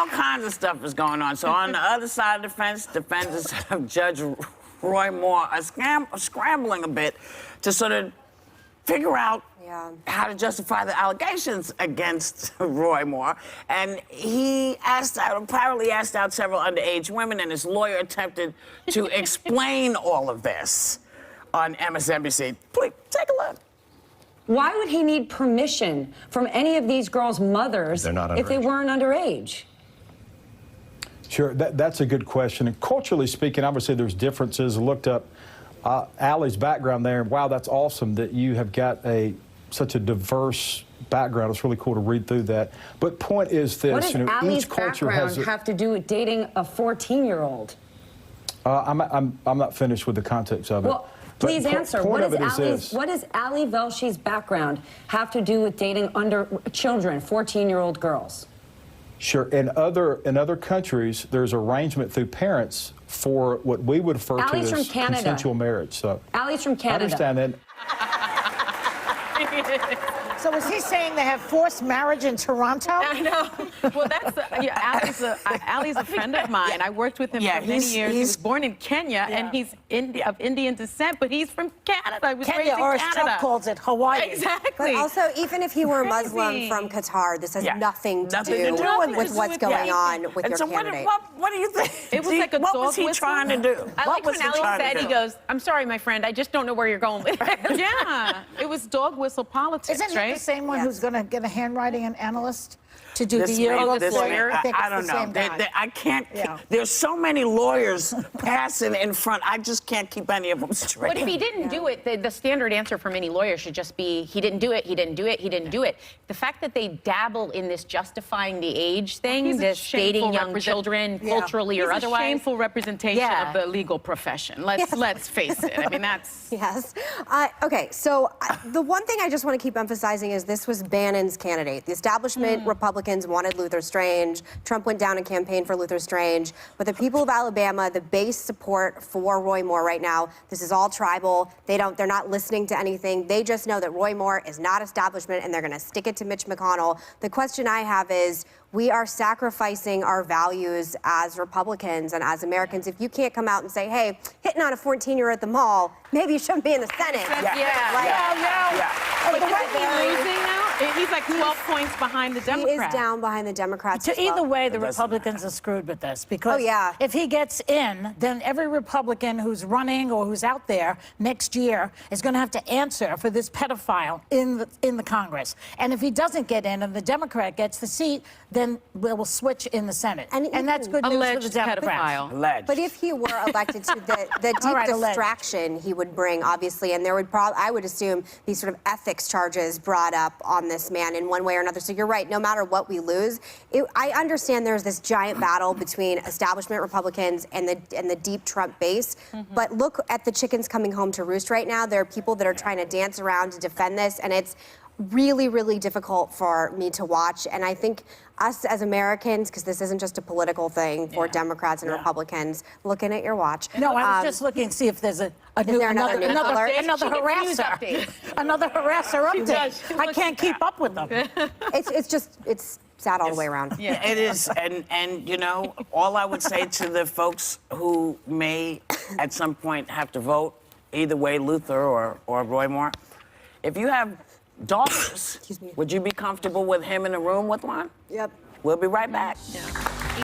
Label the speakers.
Speaker 1: all kinds of stuff is going on. So on the other side of the fence, defenders of Judge Roy Moore are scrambling a bit to sort of figure out how to justify the allegations against Roy Moore. And he apparently asked out several underage women, and his lawyer attempted to explain all of this on MSNBC. Please, take a look.
Speaker 2: Why would he need permission from any of these girls' mothers if they weren't underage?
Speaker 3: Sure, that's a good question. And culturally speaking, obviously there's differences. I looked up Allie's background there. Wow, that's awesome that you have got such a diverse background. It's really cool to read through that. But point is this,
Speaker 2: what does Allie's background have to do with dating a 14-year-old?
Speaker 3: I'm not finished with the context of it.
Speaker 2: Well, please answer. What does Allie Velshi's background have to do with dating children, 14-year-old girls?
Speaker 3: Sure. In other countries, there's arrangement through parents for what we would refer to as consensual marriage. So
Speaker 2: Allie's from Canada.
Speaker 3: I understand that.
Speaker 4: So is he saying they have forced marriage in Toronto?
Speaker 5: I know. Well, that's Allie's a friend of mine. I worked with him for many years. He was born in Kenya, and he's of Indian descent, but he's from Canada. He was raised in
Speaker 4: Kenya, or as
Speaker 5: Canada.
Speaker 4: Trump calls it, Hawaii.
Speaker 5: Exactly.
Speaker 6: But also, even if he were Muslim from Qatar, this has nothing to do with what's going on with your candidate.
Speaker 1: What do you think?
Speaker 5: It was like a dog
Speaker 1: What was he trying to do?
Speaker 5: I like when Allie said, he goes, "I'm sorry, my friend, I just don't know where you're going with it." Yeah, it was dog whistle politics,
Speaker 4: Isn't
Speaker 5: right?
Speaker 4: it the same one who's going to get a handwriting analyst to do
Speaker 1: This
Speaker 4: the year
Speaker 1: man,
Speaker 4: of lawyer?
Speaker 1: I don't know. I can't. There's so many lawyers passing in front. I just can't keep any of them straight.
Speaker 7: But if he didn't do it, the standard answer from any lawyer should just be, he didn't do it, he didn't do it, he didn't do it. The fact that they dabble in this justifying the age thing, this dating young children, culturally or otherwise.
Speaker 5: A shameful representation of the legal profession. Let's face it. I mean, that's...
Speaker 6: Yes. Okay, so the one thing I just want to keep emphasizing is this was Bannon's candidate. The establishment Republicans wanted Luther Strange. Trump went down and campaigned for Luther Strange. But the people of Alabama, the base support for Roy Moore right now, this is all tribal. They're not listening to anything. They just know that Roy Moore is not establishment, and they're going to stick it to Mitch McConnell. The question I have is, we are sacrificing our values as Republicans and as Americans. If you can't come out and say, hey, hitting on a 14-year-old at the mall, maybe you shouldn't be in the Senate.
Speaker 5: But isn't he losing now? He's like 12 points behind the Democrats.
Speaker 6: He is down behind the Democrats.
Speaker 4: So either way, the Republicans are screwed with this, because if he gets in, then every Republican who's running or who's out there next year is going to have to answer for this pedophile in the Congress. And if he doesn't get in and the Democrat gets the seat, then we'll switch in the Senate. And that's good news for the Democrats.
Speaker 1: Alleged.
Speaker 6: But if he were elected to the deep distraction he would bring, obviously, and there would I would assume these sort of ethics charges brought up on this man in one way or another. So you're right, no matter what we lose, I understand there's this giant battle between establishment Republicans and the deep Trump base. But look at the chickens coming home to roost right now. There are people that are trying to dance around to defend this, and it's really, really difficult for me to watch. And I think us as Americans, because this isn't just a political thing for Democrats and Republicans, looking at your watch.
Speaker 4: No, I was just looking to see if there's another harasser. Another harasser update. I can't keep up with them.
Speaker 6: It's sad all the way around.
Speaker 1: Yeah, it is. And you know, all I would say to the folks who may at some point have to vote either way, Luther or Roy Moore, if you have daughters, would you be comfortable with him in a room with one?
Speaker 6: Yep.
Speaker 1: We'll be right back.
Speaker 5: Yeah.